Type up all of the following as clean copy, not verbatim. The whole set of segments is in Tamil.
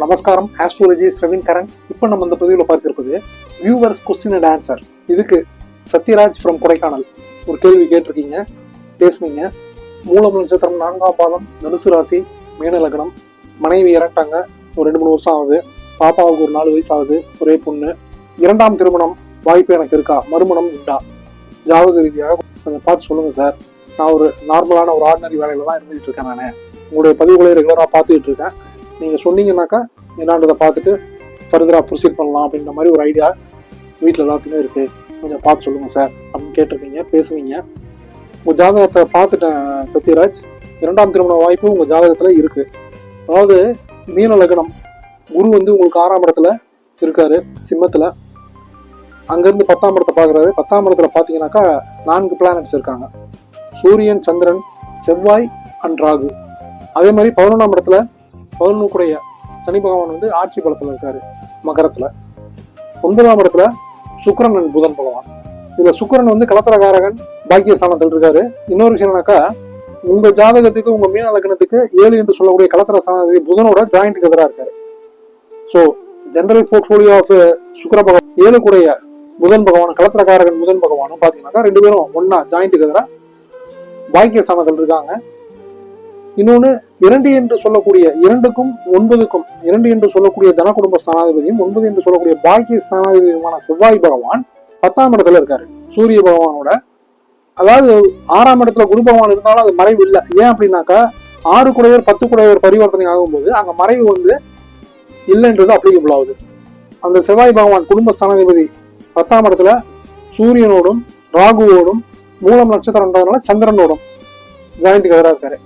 நமஸ்காரம். ஆஸ்ட்ரோலஜி ரவீன் கரன். இப்போ நம்ம இந்த பதிவில் பார்க்க இருப்பது வியூவர்ஸ் கொஸ்டின் அண்ட் ஆன்சர். இதுக்கு சத்யராஜ் ஃப்ரம் கொடைக்கானல் ஒரு கேள்வி கேட்டிருக்கீங்க, பேசுனீங்க. மூலம் நட்சத்திரம் 4ஆம் பாதம், தனுசு ராசி, மீன லக்னம். மனைவி இறட்டாங்க, ஒரு 2-3 வருஷம் ஆகுது. பாப்பாவுக்கு ஒரு 4 வயசு ஆகுது, ஒரே பொண்ணு. 2ஆம் திருமணம் வாய்ப்பு எனக்கு இருக்கா, மறுமணம் உண்டா, ஜாதக ரீதியாக கொஞ்சம் பார்த்து சொல்லுங்க சார். நான் ஒரு நார்மலான ஒரு ஆர்டினரி வேலையில தான் இருந்துகிட்டு இருக்கேன். நான் உங்களுடைய பதிவுகளை ரெகுலராக பார்த்துக்கிட்டு இருக்கேன். நீங்கள் சொன்னீங்கன்னாக்கா என்னான்றதை பார்த்துட்டு ஃபர்தராக ப்ரொசீட் பண்ணலாம் அப்படின்ற மாதிரி ஒரு ஐடியா வீட்டில் எல்லாத்துக்குமே இருக்குது. கொஞ்சம் பார்த்து சொல்லுங்கள் சார் அப்படின்னு கேட்டிருக்கீங்க, பேசுவீங்க. உங்கள் ஜாதகத்தை பார்த்துட்டேன் சத்யராஜ். 2ஆம் திருமண வாய்ப்பு உங்கள் ஜாதகத்தில் இருக்குது. அதாவது மீன லக்னம், குரு வந்து உங்களுக்கு 6ஆம் இடத்துல இருக்காரு, சிம்மத்தில். அங்கேருந்து 10ஆம் இடத்தை பார்க்குறாரு. 10ஆம் இடத்துல பார்த்தீங்கன்னாக்கா 4 பிளானட்ஸ் இருக்காங்க: சூரியன், சந்திரன், செவ்வாய் அண்ட் ராகு. அதே மாதிரி 11ஆம் இடத்துல 11 கூடைய சனி பகவான் வந்து ஆட்சி பலத்தில் இருக்காரு, மகரத்தில். 9ஆம் இடத்துல சுக்கிரன் அண்ட் புதன் பகவான். இதுல சுக்கிரன் வந்து கலத்திரகாரகன், பாக்கியஸ்தானத்தில் இருக்காரு. இன்னொரு விஷயம் என்னன்னாக்கா, உங்க ஜாதகத்துக்கு, உங்க மீன லக்னத்துக்கு 7 என்று சொல்லக்கூடிய கலத்திர ஸ்தானாதிபதி புதனோட ஜாயிண்ட்டுக்கு எதிராக இருக்காரு. ஸோ ஜெனரல் போர்ட்ஃபோலியோ ஆஃப் சுக்கிர பகவான் 7 கூடைய புதன் பகவான், கலத்திரகாரகன் புதன் பகவானும் பார்த்தீங்கன்னாக்கா 2 பேரும் ஒன்னா ஜாயிண்ட்டுக்கு எதிராக பாக்கியஸ்தானத்தில் இருக்காங்க. இன்னொன்னு 2 என்று சொல்லக்கூடிய 2க்கும் 9க்கும் 2 என்று சொல்லக்கூடிய தன குடும்ப ஸ்தானாதிபதியும் 9 என்று சொல்லக்கூடிய பாக்கிய ஸ்தானாதிபதியுமான செவ்வாய் பகவான் 10ஆம் இடத்துல இருக்காரு சூரிய பகவானோட. அதாவது 6ஆம் இடத்துல குரு பகவான் இருந்தாலும் அது மறைவு இல்லை. ஏன் அப்படின்னாக்கா 6 கூடையவர் 10 கூடையவர் பரிவர்த்தனை ஆகும்போது அங்க மறைவு வந்து இல்லைன்றது அப்ளிகபிள் ஆகுது. அந்த செவ்வாய் பகவான் குடும்ப ஸ்தானாதிபதி 10ஆம் இடத்துல சூரியனோடும் ராகுவோடும் மூலம் நட்சத்திரம்ன்றதுனால சந்திரனோடும் ஜாயிண்ட்டுக்கு எதிராக இருக்காரு.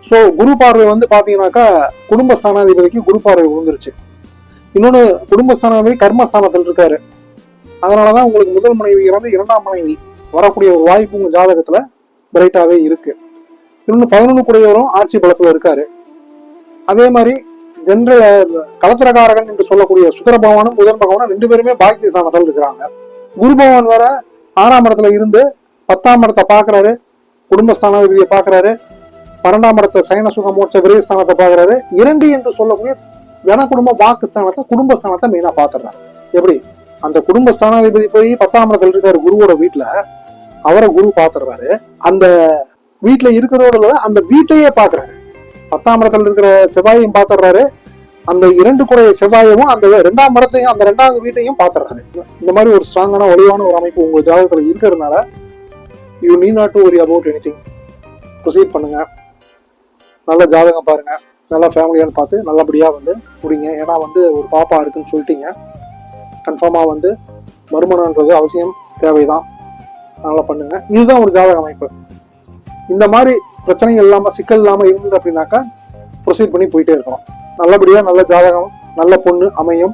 ஸோ குரு பார்வை வந்து பார்த்தீங்கன்னாக்கா குடும்பஸ்தானாதிபதிக்கு குரு பார்வை விழுந்துருச்சு. இன்னொன்று, குடும்பஸ்தானாதிபதி கர்மஸ்தானத்தில் இருக்காரு. அதனால தான் உங்களுக்கு முதல் மனைவி இறந்து 2ஆம் மனைவி வரக்கூடிய ஒரு வாய்ப்பு உங்கள் ஜாதகத்தில் பிரைட்டாகவே இருக்கு. இன்னொன்று 11 கூடையவரும் ஆட்சி பலத்தில் இருக்காரு. அதே மாதிரி ஜென்ரல் கலத்திரகாரகன் என்று சொல்லக்கூடிய சுக்கிர பகவானும் புதன் பகவானும் 2 பேருமே பாக்கிய ஸ்தானத்தில் இருக்கிறாங்க. குரு பகவான் வேற 6ஆம் இடத்துல இருந்து 10ஆம் இடத்தை பார்க்குறாரு, குடும்பஸ்தானாதிபதியை பார்க்குறாரு. 12ஆம் இடத்தை சயன சுக மோட்ச விரயஸ்தானத்தை பார்க்குறாரு. 2 என்று சொல்லக்கூடிய ஜன குடும்ப வாக்குஸ்தானத்தை, குடும்பஸ்தானத்தை மெயினாக பார்த்துடுறாரு. எப்படி அந்த குடும்பஸ்தானாதிபதி போய் 10ஆம் இடத்துல இருக்காரு குருவோட வீட்டில், அவரை குரு பார்த்துடுறாரு. அந்த வீட்டில் இருக்கிறோட அந்த வீட்டையே பார்க்குறாரு. 10ஆம் இடத்துல இருக்கிற செவ்வாயையும் பார்த்துடுறாரு. அந்த 2 கூடைய செவ்வாயவும் அந்த 2ஆம் இடத்தையும் அந்த 2வது வீட்டையும் பார்த்துடுறாரு. இந்த மாதிரி ஒரு ஸ்ட்ராங்கான வலிவான ஒரு அமைப்பு உங்கள் ஜாதகத்தில் இருக்கிறதுனால you need not to worry about anything. Proceed பண்ணுங்க. நல்ல ஜாதகம் பாருங்க, நல்ல ஃபேமிலியான்னு பார்த்து நல்லபடியாக வந்து முடிங்க. ஏன்னா வந்து ஒரு பாப்பா இருக்குன்னு சொல்லிட்டீங்க, கன்ஃபார்மாக வந்து மறுமணன்றது அவசியம், தேவைதான். அதனால் பண்ணுங்க. இதுதான் ஒரு ஜாதக அமைப்பு. இந்த மாதிரி பிரச்சனைகள் இல்லாமல், சிக்கல் இல்லாமல் இருந்தது அப்படின்னாக்கா ப்ரொசீட் பண்ணி போயிட்டே இருக்கணும். நல்லபடியாக நல்ல ஜாதகம், நல்ல பொண்ணு அமையும்.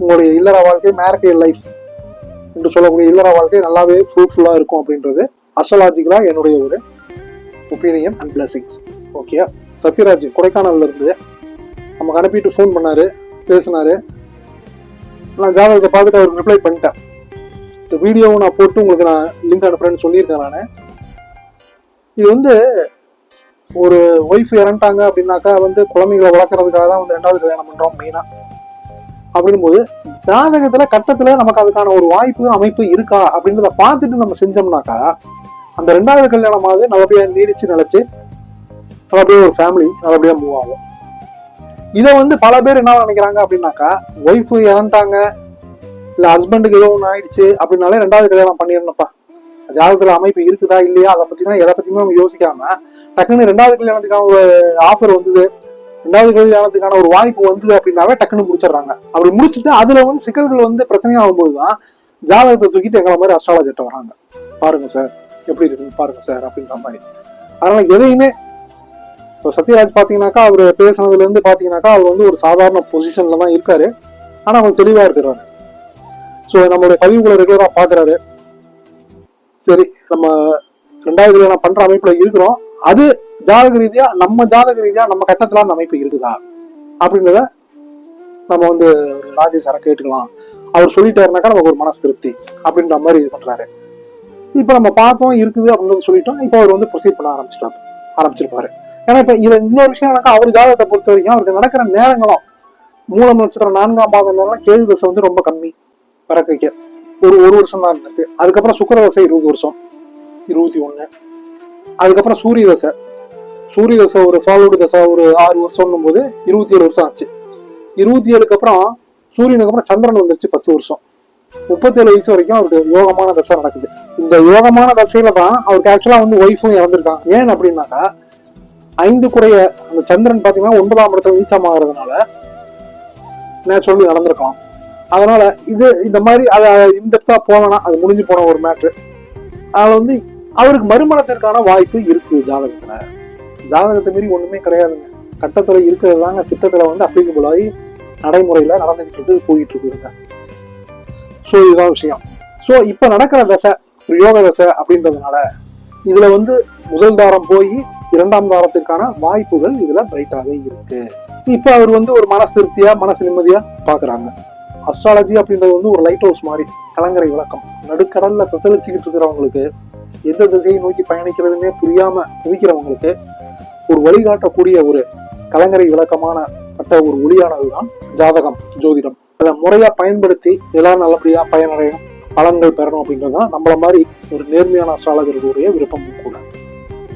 உங்களுடைய இல்லற வாழ்க்கை, மேரிட்டல் லைஃப் என்று சொல்லக்கூடிய இல்லற வாழ்க்கை நல்லாவே ஃப்ரூட்ஃபுல்லாக இருக்கும் அப்படின்றது அஸ்ட்ராலஜிக்கலாக என்னுடைய ஒரு opinion and blessings. Okay. Sathyaraj கொடைக்கானல்ல இருந்து நமக்கு அனுப்பிட்டு ஃபோன் பண்ணாரு, பேசினாரு. நான் ஜாதகத்தை பார்த்துட்டு அவருக்கு ரிப்ளை பண்ணிட்டேன். இந்த வீடியோவை நான் போட்டு உங்களுக்கு நான் லிங்க் அனுப்புறேன்னு சொல்லியிருக்கேன். நான் இது வந்து ஒரு ஒய்ஃப் இறந்துட்டாங்க அப்படின்னாக்கா வந்து குழந்தைங்களை வளர்க்குறதுக்காக தான் வந்து 2வது கல்யாணம் பண்ணுறோம் மெயினாக. அப்படிங்கும்போது ஜாதகத்தில் கட்டத்தில் நமக்கு அதுக்கான ஒரு வாய்ப்பு அமைப்பு இருக்கா அப்படின்றத பார்த்துட்டு நம்ம செஞ்சோம்னாக்கா அந்த 2வது கல்யாணமாவது நல்லபடியாக நீடிச்சு நினைச்சு நல்லபடியாக ஒரு ஃபேமிலி நல்லபடியாக மூவ் ஆகும். இதை வந்து பல பேர் என்ன நினைக்கிறாங்க அப்படின்னாக்கா, ஒய்ஃபு இறந்துட்டாங்க இல்லை ஹஸ்பண்டுக்கு ஏதோ ஒன்று ஆயிடுச்சு அப்படின்னாலே 2வது கல்யாணம் பண்ணிடணும்ப்பா. ஜாதகத்தில் அமைப்பு இருக்குதா இல்லையா அதை பற்றினா எதை பற்றியுமே அவங்க யோசிக்காம டக்குன்னு 2வது கல்யாணத்துக்கான ஒரு ஆஃபர் வந்தது, 2வது கல்யாணத்துக்கான ஒரு வாய்ப்பு வந்தது அப்படின்னாவே டக்குன்னு முடிச்சிடுறாங்க. அப்படி முடிச்சுட்டு அதில் வந்து சிக்கல்கள் வந்து பிரச்சனையாகும் போது தான் ஜாதகத்தை தூக்கிட்டு எங்களை மாதிரி அஸ்ட்ராலஜர்ட்ட வராங்க. பாருங்க சார் எப்படி இருக்குன்னு பாருங்க சார் அப்படின்ற மாதிரி. அதனால எதையுமே இப்போ சத்யராஜ் பார்த்தீங்கன்னாக்கா அவர் பேசுனதுலேருந்து பார்த்தீங்கன்னாக்கா அவர் வந்து ஒரு சாதாரண பொசிஷனில் தான் இருக்காரு. ஆனால் அவங்க தெளிவாக இருக்கிறாரு. ஸோ நம்மளுடைய பதிவுகளை ரெகுலராக பார்க்குறாரு. சரி, நம்ம 2வது கல்யாணம் பண்ணுற அமைப்பில் இருக்கிறோம். அது ஜாதக ரீதியாக நம்ம கட்டத்தில் அந்த அமைப்பு இருக்குதா அப்படின்றத நம்ம வந்து ராஜேஷ் சாரை கேட்டுக்கலாம். அவர் சொல்லிட்டாருனாக்கா நமக்கு ஒரு மனசு திருப்தி அப்படின்ற மாதிரி இது பண்ணுறாரு. இப்போ நம்ம பார்த்தோம் இருக்குது அப்படின்றது சொல்லிட்டோம். இப்போ அவர் வந்து ப்ரொசீட் பண்ண ஆரம்பிச்சிருப்பாரு. ஏன்னா இப்போ இதில் இன்னொரு விஷயம் என்னக்கா, அவர் ஜாதகத்தை பொறுத்த வரைக்கும் அவருக்கு நடக்கிற நேரங்களும் மூலம் நட்சத்திரம் 4ஆம் பாதம் கேது தசை வந்து ரொம்ப கம்மி பிறக்க ஒரு வருஷம் தான் இருந்திருக்கு. அதுக்கப்புறம் சுக்கிர தசை 20 வருஷம் 21. அதுக்கப்புறம் சூரிய தசை ஒரு ஃபாலோடு தசை ஒரு 6 வருஷம்னும் போது 27 வருஷம் ஆச்சு. 27க்கு அப்புறம் சூரியனுக்கு அப்புறம் சந்திரன் வந்துருச்சு 10 வருஷம். 37 வயசு வரைக்கும் அவருக்கு யோகமான தசை நடக்குது. இந்த யோகமான தசையில தான் அவருக்கு ஆக்சுவலா வந்து ஒய்ஃபும் இறந்துருக்காங்க. ஏன் அப்படின்னாக்கா 5 குடைய அந்த சந்திரன் பாத்தீங்கன்னா 9ஆம் இடத்துல நீச்சமாகறதுனால நேச்சுரலி நடந்திருக்கலாம். அதனால இது இந்த மாதிரி அதை இன்டெப்தா போனா அது முடிஞ்சு போன ஒரு மேட்ரு. அதுல வந்து அவருக்கு மறுமணத்திற்கான வாய்ப்பு இருக்கு ஜாதகத்தை மீறி ஒண்ணுமே கிடையாதுங்க. கட்டத்துல இருக்கிறது தாங்க திட்டத்துல வந்து அப்ளிகபிள் ஆகி நடைமுறையில நடந்துகிட்டு இருக்கு போயிட்டு இருக்குதுங்க. ஸோ இதுதான் விஷயம். ஸோ இப்ப நடக்கிற தசை ஒரு யோக தசை அப்படின்றதுனால இதுல வந்து முதல் தாரம் போய் 2ஆம் தாரத்திற்கான வாய்ப்புகள் இதுல பிரைட்டாக இருக்கு. இப்ப அவர் வந்து ஒரு மனசு திருப்தியா மனசு நிம்மதியா பாக்குறாங்க. அஸ்ட்ராலஜி அப்படின்றது வந்து ஒரு லைட் ஹவுஸ் மாதிரி கலங்கரை விளக்கம். நடுக்கடல்ல தத்தளிச்சுக்கிட்டு இருக்கிறவங்களுக்கு எந்த திசையை நோக்கி பயணிக்கிறதுன்னே புரியாம துடிக்கிறவங்களுக்கு ஒரு வழிகாட்டக்கூடிய ஒரு கலங்கரை விளக்கமான பட்ட ஒரு ஒளியானதுதான் ஜாதகம், ஜோதிடம். அதை முறையா பயன்படுத்தி எல்லாரும் நல்லபடியா பயனடையணும், பலன்கள் பெறணும் அப்படின்றதுதான் நம்மள மாதிரி ஒரு நேர்மையான அஸ்ட்ராலஜர்களுடைய விருப்பமும் கூட.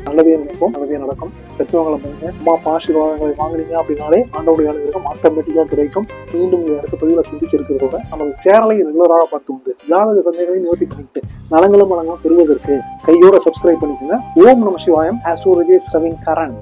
நல்லதே நினைப்போம், நல்லதே நடக்கும். பெற்றவங்களை பண்ணுங்க, அம்மா அப்பா ஆசீர்வாதங்களை வாங்கினீங்க அப்படின்னாலே ஆண்டோடைய அனுகிரகம் ஆட்டோமேட்டிக்கா கிடைக்கும். மீண்டும் அடுத்த பதிவுல சிந்திக்க இருக்கிறதோட நமது சேனலை ரெகுலராக பார்த்து வந்து ஜாதக சந்தேகங்களை நிவர்த்தி பண்ணிட்டு நலங்களும் வளங்களும் பெறுவதற்கு கையோட சப்ஸ்கிரைப் பண்ணிக்கோங்க. ஓம் நம சிவாயம். ஆஸ்ட்ரோலஜி ஸ்ரவின் கரண்.